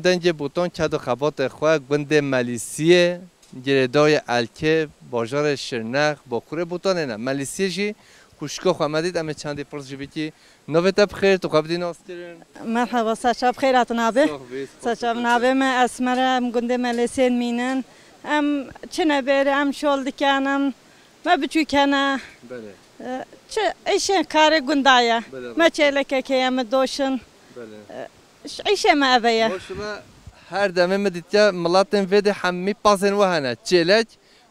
دنج بوتون کد و خبات خواه گند ملیسیه گردای الکه باجار شرنخ با کوره بوتانه نه ملیسیه جی خوشکا خواه مدید امه چندی پرس جی بیکی نوه تب خیر تو قبدی ناس کرن مرحبا سچاب خیرات نابه سچاب نابه ما اسمرم گند ملیسیه مینن ام چه نبره ام شول دکانم ما بچو کنه چه ایشه کار گندایه ما چهلکه که ام دوشن عيشة ما أبيه. ماشما هر دمه مدیتیا ملاتن ویده همی پاسن وهنه چلک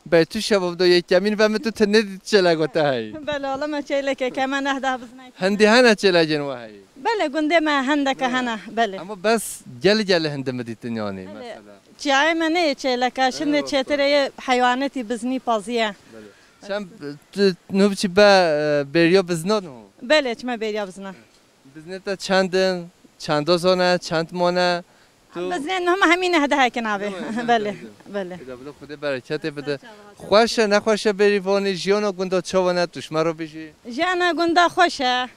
بیتو شباب دو یک کمین و متو تندید چلک وته هی. بله والله ما چلک کمان نهده بزنی. هندی هنه چلکن وهی. بله گنده ما هندک هنه بله. اما بس جل هند مدیتن یعنی مثلا. جای منه چلک شنده چتره حیواناتی بزنی پازیه. شام نوبچی با بریا بزنانو. بله چما بریا بزنه. بزنتا چند زانه چند مانه بزنین هم همین هده های کنابه بله بله خدا خدا برکت بده خوشه نخوشه بری وانی جیانا گنده چوانه توش مرا بیشی جیانا گنده خوشه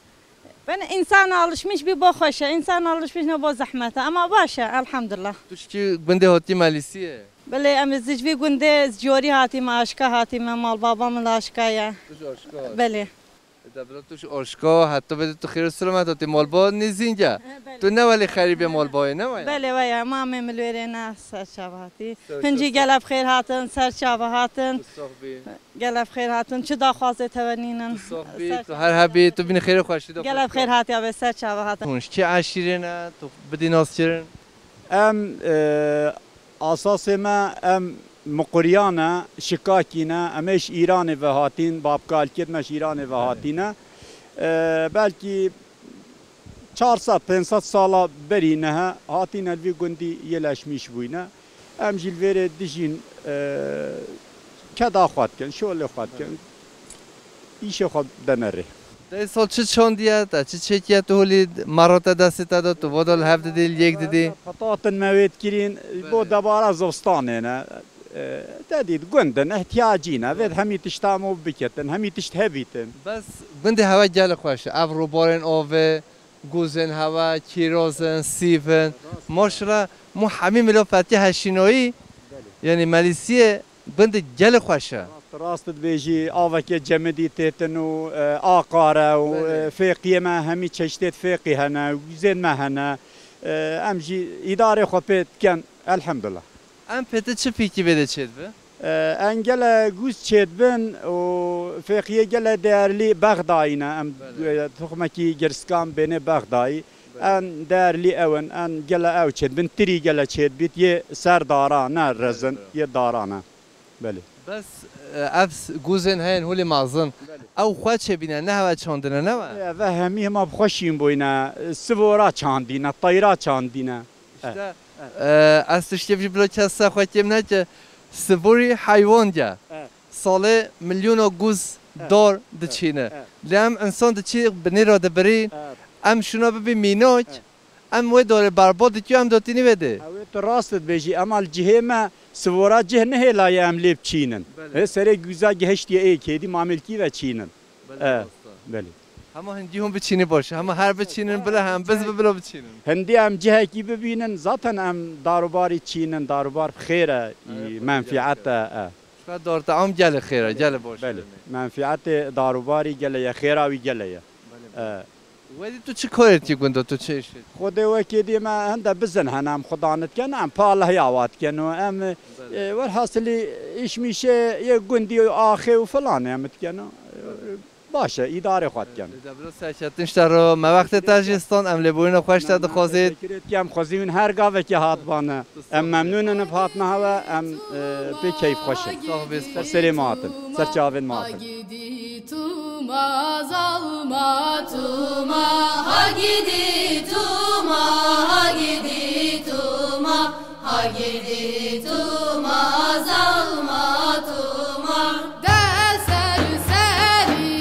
ben insan alışmış bir boş hoşa insan alışmış ne boş zahmete ama başa elhamdülillah توش کی گنده هاتی مالیسیه بله امروز جوی گنده جوری هاتی ما آشکا هاتی ما مال بابام آشکایه توش آشکا بله دبلا توش آشکا حتی بده تو خیر سلامت هاتی مال با نیزینجا تو نه ولی خریب مال بای نه وای بله وای ما مملوره نه سرچاواتی هنجی گلاب خیر هاتن سرچاوا هاتن گلاب خیر هاتن چه داخواسته توانینن تو هر حبی تو بین خیر خوشی دو گلاب خیر هاتی آب سرچاوا هاتن هونش چه عشیره نه تو بدی ناس چرن اساس ما مقریانه شکاکینه امش ایران و هاتین بابکال کد مش ایران و هاتینه بلکی 400-500 سالا برینه هاتین الوی گندی یلاشمیش بوینه ام جلوه دیجین کدا خواد کن شغل خواد کن ایش خود دنره ده سال چه چاندیه تا چه چکیه تو هلی مرات دست داد تو ودال هفته دیل یک دیدی پتاتن موید کرین با دوباره زوستانه نه تدید گندن احتیاجینه وید همی تشتامو بکتن همی تشت هویتن بس گنده هوا جل خوشه افرو بارن آوه گوزن هوا کیروزن سیفن ماشرا مو همه ملافتی هشینایی یعنی ملیسیه گنده جل خوشه راست بیجی آوه که جمدی تیتن و آقاره و فقیه ما همی چشتت فقیه هنه و گوزن ما هنه امجی اداره خوبت کن الحمدلله ام پته چه پیکی بده چید به؟ انگل گوز چید بن و فقیه گل درلی بغدایینه ام تخمکی گرسکان بینه بغدایی ان درلی اون ان گل او چید بن تری گل چید بیت یه سر دارانه رزن یه دارانه بله بس افس گوزن هین هولی مازن او خواه چه بینه نه هوا چاندنه نه و همی هم بخوشیم بوینه سوورا چاندینه طایرا چاندینه استش تبجی بلا کسا خواه کم نه که سووری حیوان جا ساله میلیون گوز دار دچینه لام انسان دچی بنی را دبری ام شونا ببی میناج ام وی داره برباد کیو هم داتینی بده اوه راست بیجی اما الجهه ما سوورا جه نه لای ام لیب چینن سر گوزا گهشتی ای کدی معاملکی و چینن بله همه هندی هم بچینی باشه همه هر بچینن بله هم بز بلا بچینن هندی هم جه کی ببینن ذاتن هم داروباری چینن داروبار خیره منفعت شاید دارت عام جل خیره جل باشه بله منفعت داروباری گله خیره وی گله ولی تو چه کاری کی گنده تو چه ایشی خود وکیدی ما هنده بزن هنم خدانت کن ام پاله یاوات کن و ام والحاصلی ایش میشه یه گندی آخه و فلان امت کن باشه اداره خود کن دبلو سرچتنش در ما وقت تاجستان ام لبوین خوش داد خوازید کم خوازین هر گاوه که هات بانه ام ممنونن بهات نهوا ام به کیف خوشه صاحب سری ماتن سرچاوین ماتن Azalma tuma ha gidi tuma ha gidi tuma ha gidi tuma azalma tuma deser seri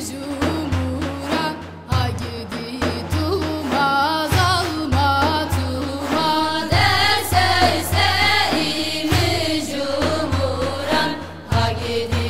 jumura ha gidi tuma azalma tuma deser seri jumura ha gidi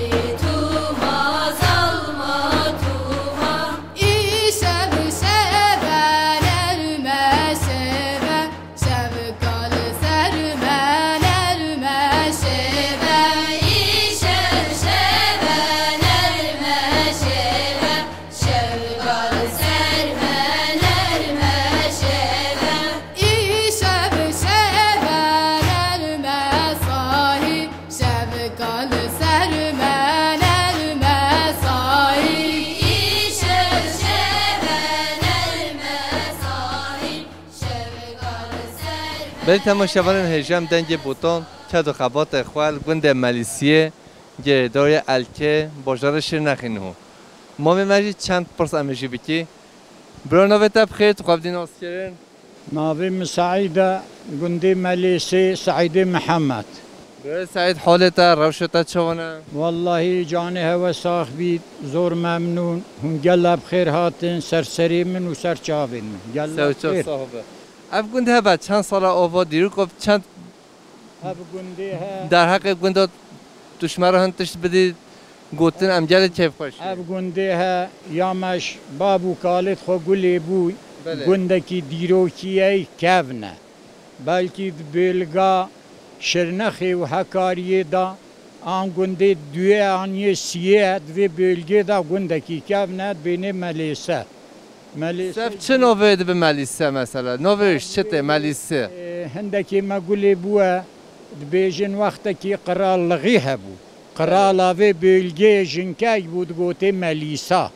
برای تماشاگران هجم دنگ بوتون چند خبات اخوال گند مالیسیه که داره الکه باجار شرنخینه ما می‌ماجی چند پرس امیجی بکی برای نویت بخیر تو خواهد دیناس کردن ناظم سعيدة قندي مليسي سعيد محمد برای سعید حالتا روشتا چونه والله جاني هوا ساخ بيد زور ممنون هم قلب خير هاتن سرسري من وسر چاوين من قلب خير صاحبه اف گنده ها بعد چند سال آوا دیرو که چند هب قندي ها در حق گنده دشمن هنتش بدید گوتن امجاد کیف خوش هب قندي ها يامش بابو كالت خو قولي بوي قندكي ديروكي كافنا بلكي بلغا شرنخي وحكاريه دا آن گنده دوی آنی سیه دوی بلگه دا گندکی کافنات بین ملیسه سب چه نوید به ملیسه مثلا؟ نویش چته ملیسه؟ هندکی مگولی بوه بیجن وقتا کی قرال لغیه بو قرال آوه بلگه جنکای بود گوته ملیسه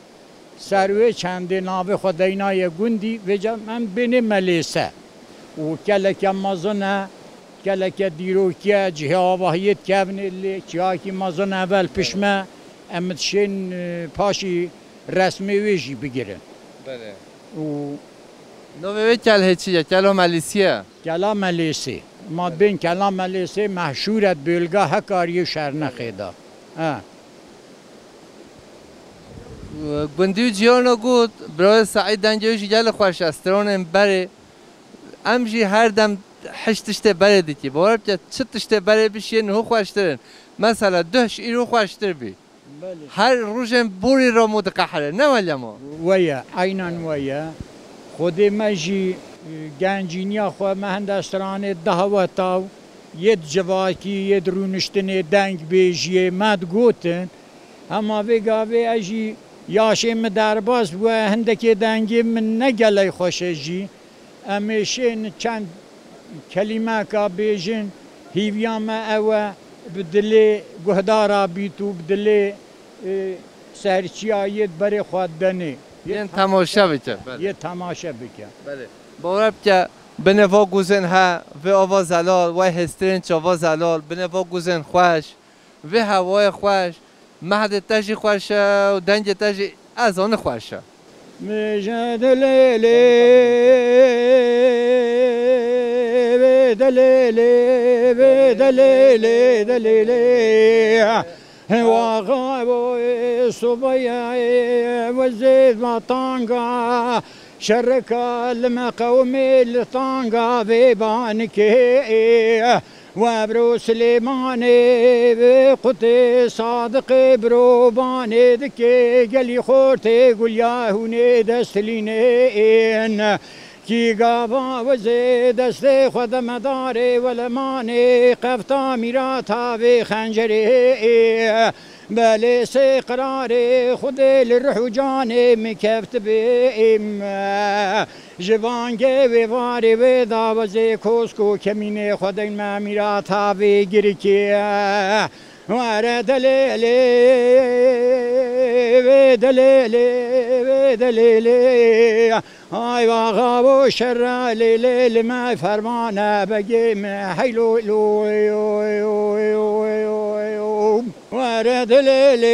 سروه چنده ناوه خداینای گندی و من بین ملیسه و کلک مازنه کلک دیروکیه جه آواهیت کبن اللي چیاکی مازن اول پشمه امتشین پاشی رسمی ویجی بگیرن بله و نوه کل هچیه کلا ملیسیه کلا ملیسی ما بین کلا ملیسی محشورت بلگاه هکاری شرنخی دا گندیو جیانو گود برای سعید دنجویشی جل خوش استرانم بره امجی هر دم حشتشته بره دیگه باور که چه تشته بره بشه نه خوشترن مثلا دهش ایرو خوشتر بی هر روزم بوری را متقحره نه ولی ما ویا عینان ویا خود مجی گنجینیا خو مهندستران دهواتاو ید جواکی ید رونشتنه دنگ بیجیه مد گوتن اما وگاوی اجی یاشم درباز و هندکی دنگی من نگلی خوشه جی امیشین چند کلمه که بیجن هیویام اوه بدلی گهدارا بیتو بدلی سرچیایت بری خود دنی یه تماشا بکن یه تماشا بکن بله باورم که بنوا گوزن ها و آوا زلال و هسترین چاوا زلال بنوا گوزن خوش و هوای خوش مهد تجی خوشه و دنج تجی از آن خوشه مجدللی دلیلی دلیلی دلیلی واغاب صبيا وزيد مطانقا شركا المقومي لطانقا بيبانكي وابرو سليماني بقطي صادق بروباني دكي قلي خورتي قل يا هوني دستلينين کی گاوا وزه دست خود مداره ولمانه قفتا میراتا و خنجره بله سه قرار خود للروح و جانه مکفت بیم جوانگه و واره و داوزه کسکو کمینه خود این میراتا و گرکیه واره دلیلی و دلیلی و دلیلی آی واقع و شر لیلی ما فرمانه بگیم حیلو واره دلیلی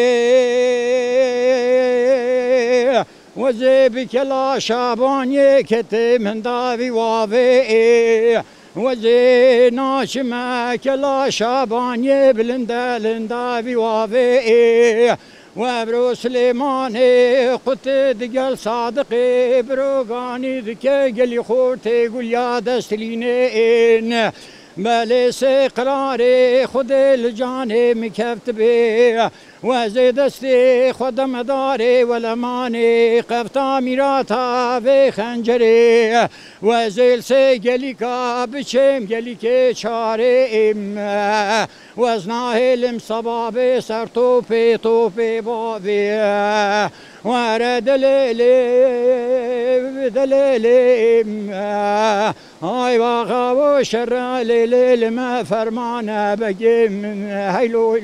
و زیبی کلا شابانی کتی من داوی واوی وزي ناشمة كلا شاباني بلندا لندا في وافي وابرو سليماني قلت دقل صادقي بروغاني ذكي قلي خورتي قل يا دستلينين بلس قراري خد الجاني مكفت بي وزي دستي خد مداري ولماني قفتا ميراتا في خنجري وزي قلي كابشم قلي كي شاري وزناه المصبابي سر توفي بابي ورا دليلي هاي واغا وشر ليلي ما فرمانا بقي من هيلو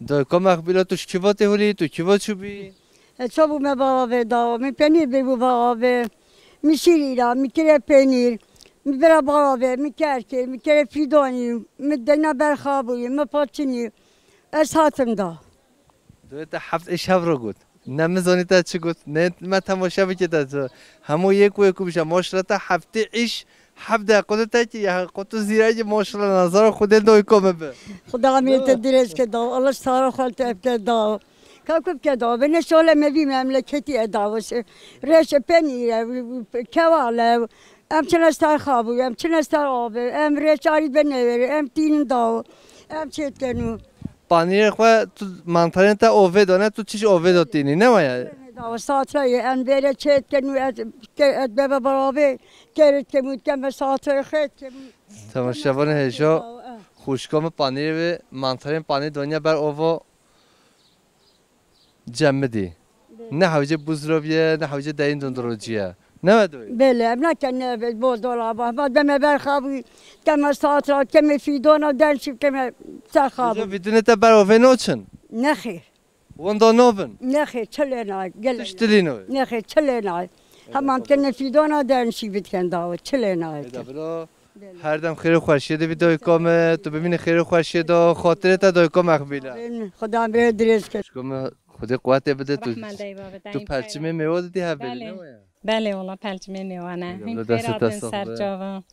دا کم اخبیلاتوش کیواته هولی تو کیوات شو بی؟ چابو مباوه داو می پنیر بگو باوه میشیریرا میکره پنیر میبره باوه میکرکه میکره فیدانی میدنا برخابوی مپاچنی از هاتم دا دویت هفت ایش هف رو گود نمیزانی تا چی گود نه ما تماشا بکید همو یک و یکو بشه ماشاءالله تا هفته ایش هفت دقیقه تا که یا قطع زیرای ماشاءالله نظر خودت دوی کمه به خدا میرت درس که دا الله سارا خالت ابتدا دا کاکوب که دا به نشاله میبی مملکتی اداوشه ریش پنیره کواله ام چنستر خوابوی ام چنستر آبه ام ریش آرید بنویره ام تین دا ام چیت کنو پانیر خواه تو منطقه تا اوه دانه تو چیش اوه داتینی نمایه دا ساترای ام بیره چیت کنو ات ببه برابه کرد کمود کم ساترای خیلی کمود تماشاوان هجا خوشکام پانیر و منطقه پانیر دنیا بر اوه جمع دی نه حوجه بزرگیه نه حوجه دین دندروجیه نه دوی بله ام نکنه بود دولا با بعد بهم برخابی کم ساترا کم فیدونا دنشی کم سرخابی بدون تا بر اوه نوچن نخیر وندا نوبن نخیر چله نای گل تشتلی نوی نخیر چله نای همان کن فیدونا دنشی بیتکن داو چله نای هر دم خیر خوشیده بی دوی کام تو ببین خیر خوشیده خاطرت دوی کام اخبیله خدا بر درست کن کام خدا قوت بده تو پرچم میوه دیدی هبلی بله والله پلچمه میوانه این خیرات سر جاوا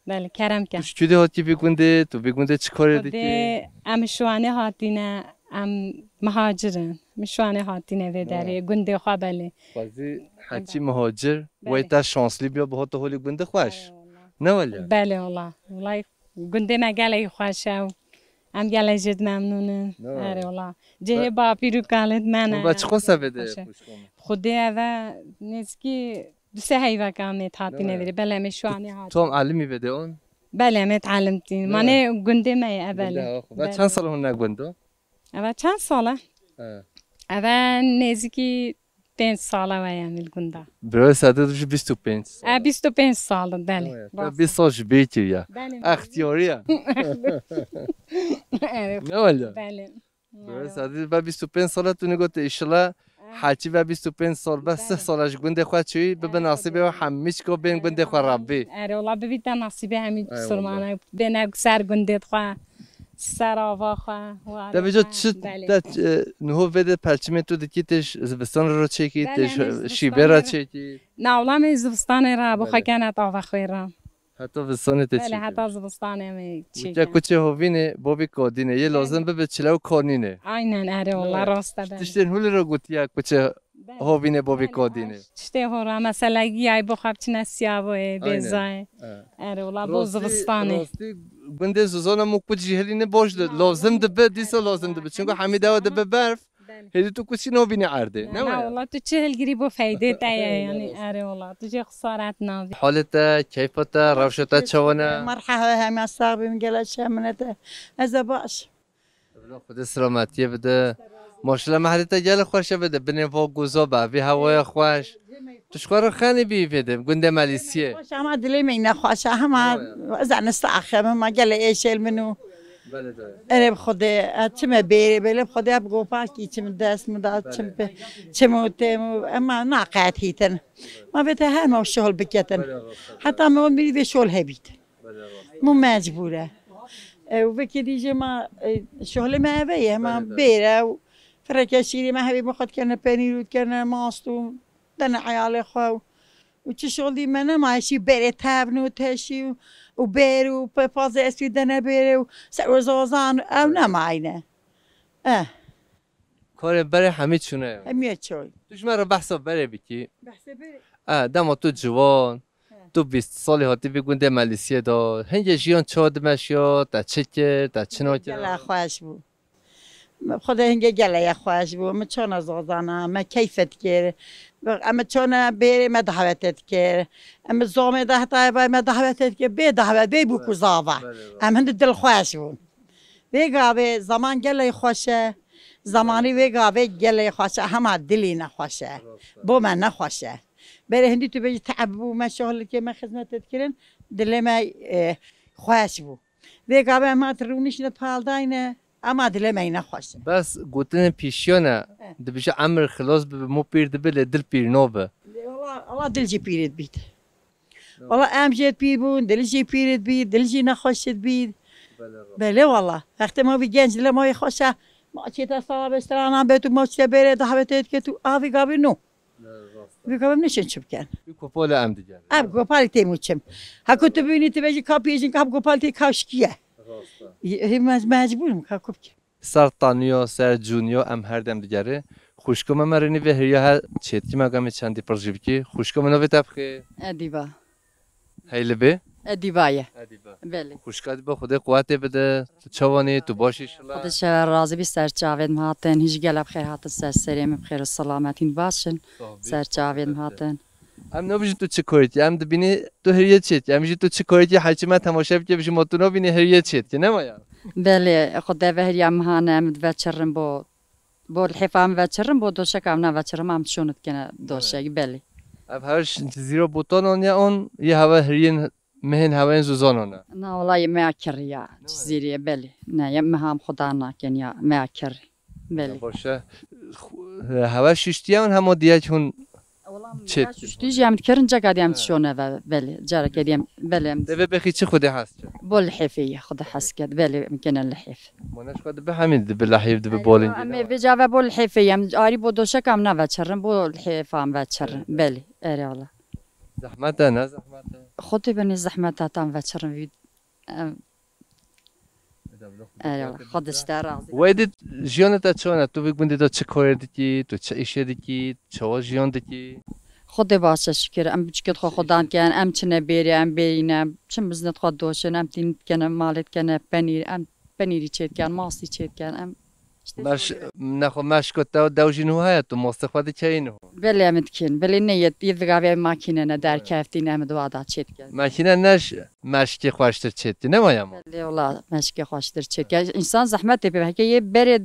بله کرم کن چودی هاتی بگونده تو بگونده چی کاری دیدی ام شوانه هاتینه ام مهاجرن مشوانه هاتینه و داره گنده خواه بله بازی هرچی مهاجر وای تا شانسلی بیا به تو هولی گنده خوش نه ولی بله والله گنده مگله خوشه ام گله جد ممنونه آره والله جه باپی رو کالت منه بچه خواسته بده خوده و نزکی دوسته هیوه کامه تاتی نویره بله مشوانه هاتی تو هم علمی بده اون؟ بله می تعلمتین مانه گنده می اولی و چند سال هون نگونده؟ اول چند ساله؟ اول نزکی 5 ساله ویم الگنده برای ساده دوش 25 سال 25 ساله بله 20 سالش بیتی یا اختیاریه نه ولی بله برای ساده و 25 ساله تو نگوته ایشالا حاجی و 25 سال بس 3 سالش گنده خواهد چوی به نصیبه و همیش که بین گنده خواه ربی اره والله ببید نصیبه همین سرمانه بین سر گنده خواه سر آوا خواه در بجا چه نهو بده پرچمه تو دکیتش زبستان رو چکیتش شیبه رو چکید نه والله می زبستان را بخواه کنت آوا خواه را حتی زبستان تا بله حتی زبستان می چکید چه کچه هوینه بابی کادینه یه لازم به چلو کانینه آینن اره والله راسته بله تشتین هولی رو گوتیا کچه هوینه بابی کادینه تشته هورا مثلا گیای بخواب چنه سیاوه بیزای اره والله با زبستانه راستی گنده زوزانه مو کچه هلینه باش لازم ده دیسا لازم ده چونکه همیده و ده برف هدی تو کچی نبینه عرده نه والله تو چه هلگیری با فایده تایه یعنی اره والله تو چه خسارت نابی حالتا کیفتا روشتا چوانه مرحبا همه استقبیم گلش همونته از باش خود سلامتیه بده ماشاءالله محلتا گل خوشه بده بنیم با گوزا به وی هوای خوش تشکر خانی بی بده گنده ملیسیه خوش همه دلی من خوشه همه زن استخدام ما گل ایشل منو اره بخوده چم بیری بله بخوده بگو پاکی چم دست مداد چم تیم اما ناقات هیتن ما بده هر ما شغل بکتن حتی ما میری به شغل هبید مو مجبوره و بکیدی ما شغل ما هویه ما بیره و فرکشیری ما هبی بخواد کنه پنیرود کنه ماستو دن عیال خو و چه شغلی منه ماشی بره تبنو تشی و بیرو پاز اسوی دنه بیرو سرزازان او نماینه کار بره همه چونه همه چوی توش مرا بحثا بره بکی دما تو جوان تو 20 سالی هاتی بگونده ملیسیه دا هنگه جیان چاد مشیا تا چکه تا چناکه گله خوش بود خدا هنگه گله خوش بود ما چون زازانه ما کیفت کرد اما چون بیره ما دعوتت کرد اما زامه ده تایبای ما دعوتت کرد بی دعوت بی بو کزاوه اما هند دل خوش بود بیگاوه زمان گله خوشه زمانی بیگاوه گله خوشه همه دلی نخوشه بو من نخوشه بره هندی تو بجی تعب بو ما شغل که ما خدمتت کردن دل ما خوش بود بیگاوه ما ترونیش نپالداینه اما دل ما نخوشه بس گوتن پیشیانه دبیشه عمر خلاص به مو پیر دبل دل پیر نوبه الله دل جی پیرت بیت والله ام جيت بير بون دلجي بيرد بيد دلجي نخوشت بيد بله والله وقتی ما بی گنج لما خوشه ما چیتا صاحب استرانا بتو ما چه بره دعوتت که تو آوی گابی نو بگم نشین چه بکن گوپال ام دیگر اب گوپال تیموچم ها كنت بینی تو بچی کاپیجین کاب گوپال تی کاشکیه هم مجبورم کاپ که سرطانیا سر جونیا ام هر دم دیگره خوشکم مرنی و هریا چیت کی مگم چندی پروژه کی خوشکم نو تبخه ادیبا هیله به ادیبایه ادیبا بله خوشکات با خود قوت بده تو چوانی تو باشی شلا خودش راضی بی سر جاوید مهاتن هیچ گلب خیر هات سر سریم بخیر و سلامتین باشن سر جاوید مهاتن ام نبیشی تو چه کاری ام دبینی تو هریا چیت ام تو چه کاری حجم ما تماشا بکی بشی متونو بینی هریا چیت نه مایا بله خدا به هریا مهانم دوچرم با الحفام وچرم با دوشکم نه وچرم هم شونت کنه دوشک بله اب هرش زیرا بوتان آن یا اون یه هوا هرین مهن هوا زوزانونه نه والله ما کریا زیری بله نه یم مهام خدا نکن یا ما کر بله باشه هوا ششتی اون هم دیگه چون چه ششتی جام کرن جا قدیم شونه و بله جارا قدیم بله ده بخی چه خودی هست بول حفیه خدا حس کرد بله ممکن الحف منش خود به همین ده بالحیف ده بولین اما بجا بول حفیه آری بود دوشکم نه وچرم بول حفام وچرم بله اره والله زحمت نه زحمت خودی بنی زحمت تام وچرم وید اره خودش راضی ویدی جیانت چونه تو بگویی تو چه کاری دیکی تو چه ایشی دیکی چه جیان دیکی خدا باشه شکر ام بچکت خدا کن ام چنه بیری ام بینم چن بزنت خود دوشن ام تین کنه مالت کنه پنیر ام پنیری چیت کن ماسی چیت کن ام مش نخو مش کتا دوجین هو هست تو مستقبل چینو بله امتکن بله نیت یدگاوی ماکینه نه در کفتین ام دوادات چیت کن ماکینه نش مشکی خوشتر چیتی نمایم بله والله مشکی خوشتر چیت کن انسان زحمت به که یه بره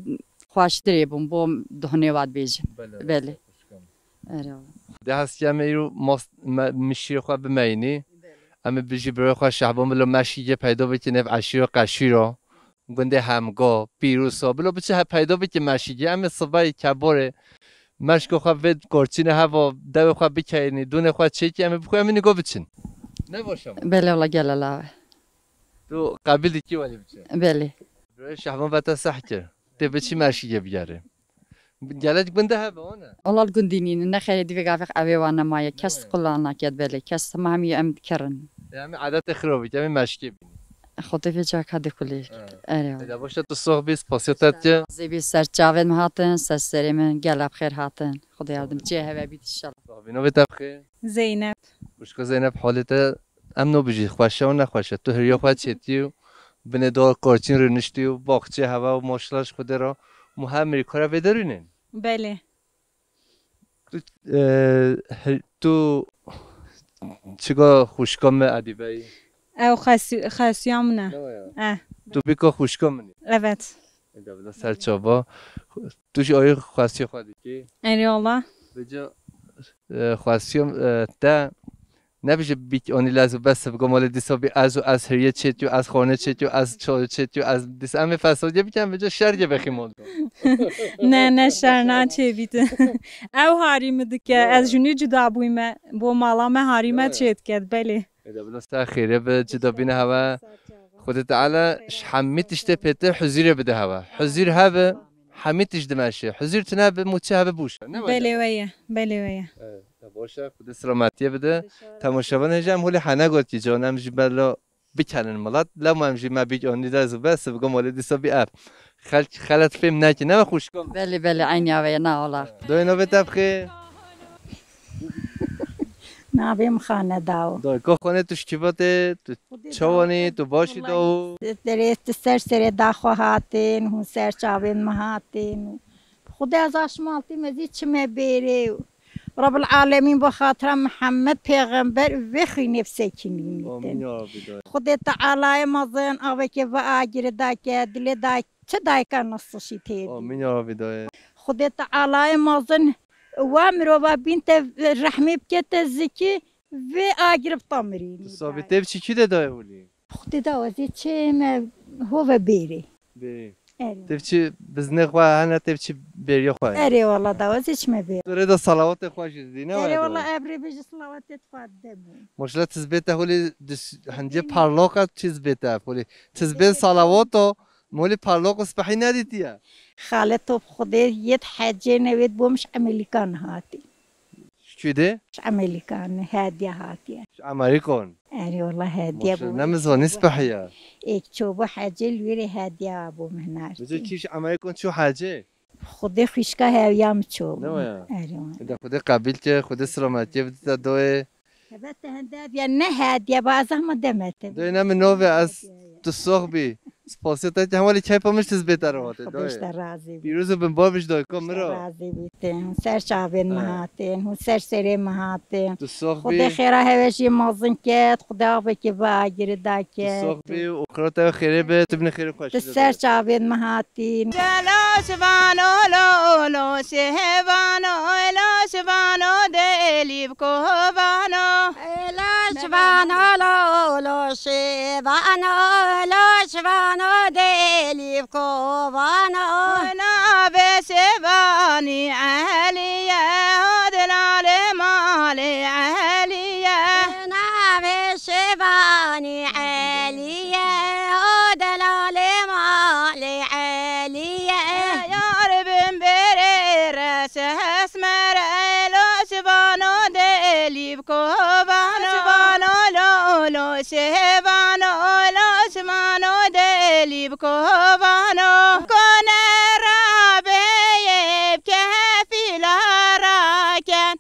خوشتری بوم دهنی واد بیج بله اره ده هست که میرو مشیر خو بمینی اما بیشی برای خو شعبان بلو مشیه پیدا بکنه عشیر و قشیر رو گنده همگاه پیروسا بلو بچه پیدا بکنه مشیه اما صبای کباره مشکو خو ود گرچین هوا دو خو بکنی دونه خو چیکی اما بخواه همین نگاه بچین نباشم بله والله گلالا تو قبیل دیکی ولی بچه بله برای شعبان بتا صح کرد ده بچی مشیه بیاره گلت گنده هوا نه والله الجنديين نخيل دي في أبي وأنا معي كاس قلنا كيد بالي كاس ما هم يأم كرن يعني عادات خرابي يعني مشكي خطي في جاك هذا كله أيوة إذا باشه تو صاحب بیست پاسیتت زي بي سر جاود مهاتن سر من قلب خير هاتن خدي يردم جه هوا بيت الشل صاحبينو بتبخي زینب وشكو زينب حالته امنو بيجي خوشه و نخوشه تو هریا خواهد چیتیو بنه دار کارچین رو نشتیو باغچه هوا و ماشلاش خوده را مهم میری کارا بدارینین بله تو چیکار خوشکام ادیبایی او خاصیامونه تو بیکا خوشکامنی evet دبلا سر چابا توش آیه خاصی خودی کی اری والله بجا خاصیام تا نبیشه بیک آنی لازم بس بگم ولی دیسابی از هریه چتیو از خانه چتیو از چای چتیو از دیس همه فسادی بیکن بجا شرگه بخیمون نه شر نه چه بیت او هاریمه که از جونی جدا بویمه بو مالا ما هاریمه چت کرد بله دبلا سر خیره به جدا بین هوا خودت تعالى حميتش تبيته حزير بده هوا حزير هذا حميتش دماشي حزير تناب متشابه بوشه بله ويا باشه خود سلامتی بده تماشاوان هجم هولی حنا قلت که جانم جبلا بکنن ملات لا ما امشي ما بيج اوني داز بس بقوم ولدي صبي اب خلت فيلم ناكي نما خوشكم بله عيني ويا والله دوينو بتبخي نابیم خانه داو که خانه توش کیفته تو چوانی تو باشی داو درست سر داخو هاتین هون سر چاوین مهاتین خدا از آشمالتی مزید چمه بیره رب العالمین بخاطر محمد پیغمبر وخی نفسه کنیم خدا تعالی مزن آوه که و آجر دا که دل دا چه دای که نصشی تیدی آمین یا ربی دای خدا تعالی مزن وامرو و بنت رحمی بکت زکی و آگرب تامرین. ثابته بچی کی دای ولی؟ خودی داوزی چه ما هو بیری. تبچی بزنه خواه هنه تبچی بریا خواه اره والله دوازی چمه بیر دوره دا صلوات خواه شدی نه اره والله ابری بجی صلوات تفاده بو مشکل تزبیت هولی هنجه پرلاقه تزبیت هولی تزبیت صلوات و مولی پرلاق اسپحی ندیدیه خاله تو خودی یه حجه نوید بومش امریکان هاتی چی ده؟ امریکان هدیه هاتیه امریکان اره والله هدیه بو نمزون اسپحیه ایک چوبو حجه لویری هدیه بو مهنار بزو چیش امریکان چو حجه؟ خودی خوشکا هاویام چوب نه ویا اره خودی قبیل که خودی سلامتی بدید دوی هبت هنداب یا نه هدیه بازه ما دمته دوی نمی نوی از تو سوخ بی سپاسیت که همالی چای پامش تزبیت رو هاته خودش در راضی بی پیروز بن بابش دوی کم مرا راضی بیتن سر شعبین مهاتن و سر سری مهاتن تو سوخ خودی بی خیره هوشی مازن کت خدا بکی باگیر دا تو سوخ کت بی و خیرات خیره به تبنی خیره خوش سر شعبین مهاتن لاش بانو لولو شهبانو لاش بانو دلیب کو بانو لاش بانو لولو شبانو لاش بانو دلیب کو بانو نا بشبانی علیه دلال مالی علیه نا بشبانی علیه دلال مالی علیه یار بن بری رس اسمر لاش بانو دلیب کو بانو بانو لولو شهبانو لاش بانو دلیب کو بانو کنه رابیب کفی لراکن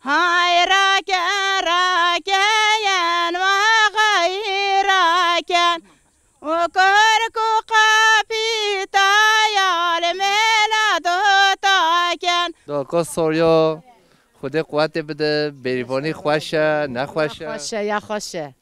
های راکن راکن و غیراکن و کرکو قاپی تایال میلادو تاکن داکا سوریا خودی قوت بده بریوانی خوشه نخوشه خوشه یا خوشه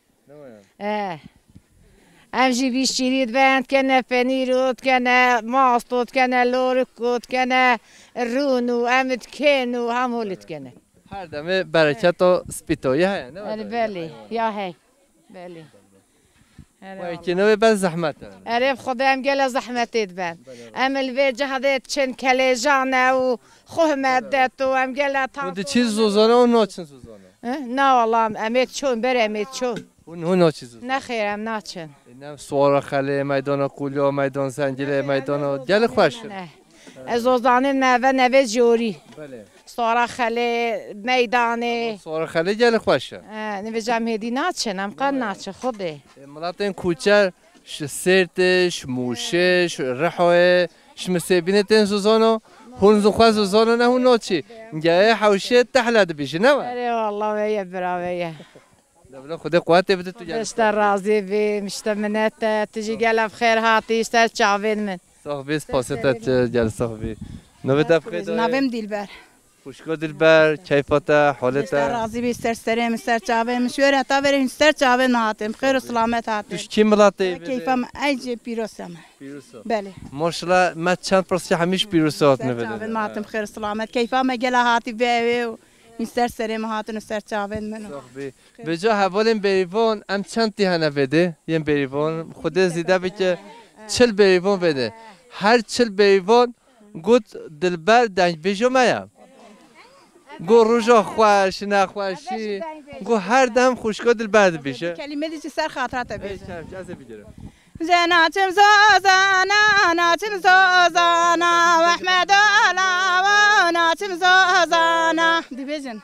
امجی بیشترید بند کنه پنیرود کنه ماستود کنه لورکود کنه رونو امد کنو همولید کنه هر دمه برکت و سپیتایی هست نه بله یا هی بله و کنه بس زحمت عرف خدام گل زحمتید بند ام الوجه هدیت چن کلیجانه و خهمدت و ام گل تا خودی چیز زوزانه و ناچن زوزانه نه والله امید چون بره امید چون اون ناچیز زوزانه نه خیرم ناچن اینم سوار خاله میدان قولیا میدان سنجله میدان گل خوش از زوزانه نوه جوری بله سوار خاله میدانه سوار خاله گل خوشه نوه جمهدی ناچن ام قد ناچه خوده ملات این کوچر سرتش موشش رحوه شمسبینه تن زوزانو هون زخوا زوزانو نه هون ناچی جای حوشه تحلد بیشه نه اره والله ویا براویه دبلا خدا قوت بده تو جل اشتر راضی بی مشتمنت تجي قلب خير هاتي اشتر شعبين من صاحبی سپاسیت جل صاحبی نوبت بخیر نبم دلبر خوشگاه دلبر کیفات حالت اشتر راضی بی اشتر سریم اشتر شعبين مشوره تا برین اشتر شعبين هاتیم خیر و سلامت هاتیم توش کی ملاتی کیفم ایج پیروسم بله ماشاءالله ما چند پرسی همیش پیروسات شعبين نبوده هاتیم خیر و سلامت کیفم گله هاتی بیاوی مستر سریم هاتن اشتر شعبين منو صاحبی به جا حوالیم بریوان ام چند تیهنه بده یم بریوان خدا زیده به که 40 بریوان بده هر 40 بریوان گوت دلبر دنج بیجو مایم گو روژا خوش نخوشی گو هر دم خوشگاه دلبر بیشه کلمه دیگه سر خاطرات بیشه بگیرم ناچم زازانا ناچم زازانا و احمد علاوه ناچم زازانا دی بیجن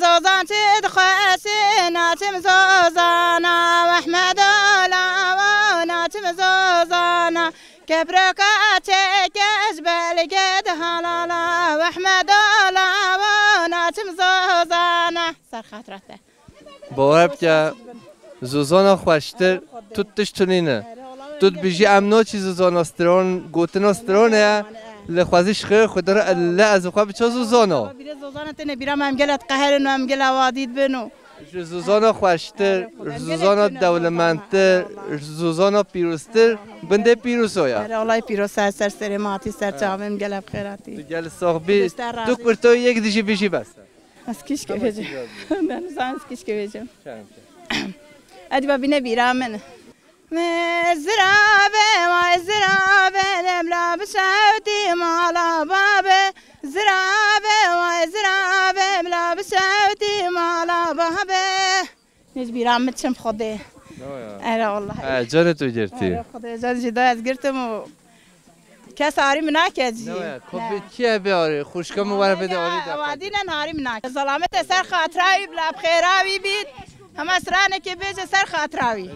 زازان چید خواستی ناچم زازانا و احمد علاوه ناچم زازانا كبرك أتكش بلقيت هلالا وأحمد علاوه ناچم زازانا سر خاطرته باور که زوزانا خوشتر توتش تونینه توت بیجی امنا چی زوزانا استران گوتنا استرانه لخوازش خیر خود را الله از خواب چه زوزانا بیره زوزانا تنه بیرم هم گلت قهر نو هم گل وادید بنو زوزانا خوشتر زوزانا دولمندتر زوزانا پیروزتر بنده پیروزویا والله پیروز سر سرماتی سر چاوم گل بخیراتی تو گل صاحبی تو کرتو یک دیجی بیجی بس از کیش که بجم من از کیش که بجم ادی ببینه بیرم من زرابه ما زرابه نملا بسعودي مالا بابه زرابه ما زرابه ملا بسعودي مالا بابه نجبي رامتشم خدي أنا والله جانت وجرتي خدي جان جدا از گرتم کس آری مناکجی خب چیه بیاری خوشکم و بده آری وادی نه آری مناک سلامت سر خاطراوی بلا بخیراوی بید هم اسرانه که بیج سر خاطراوی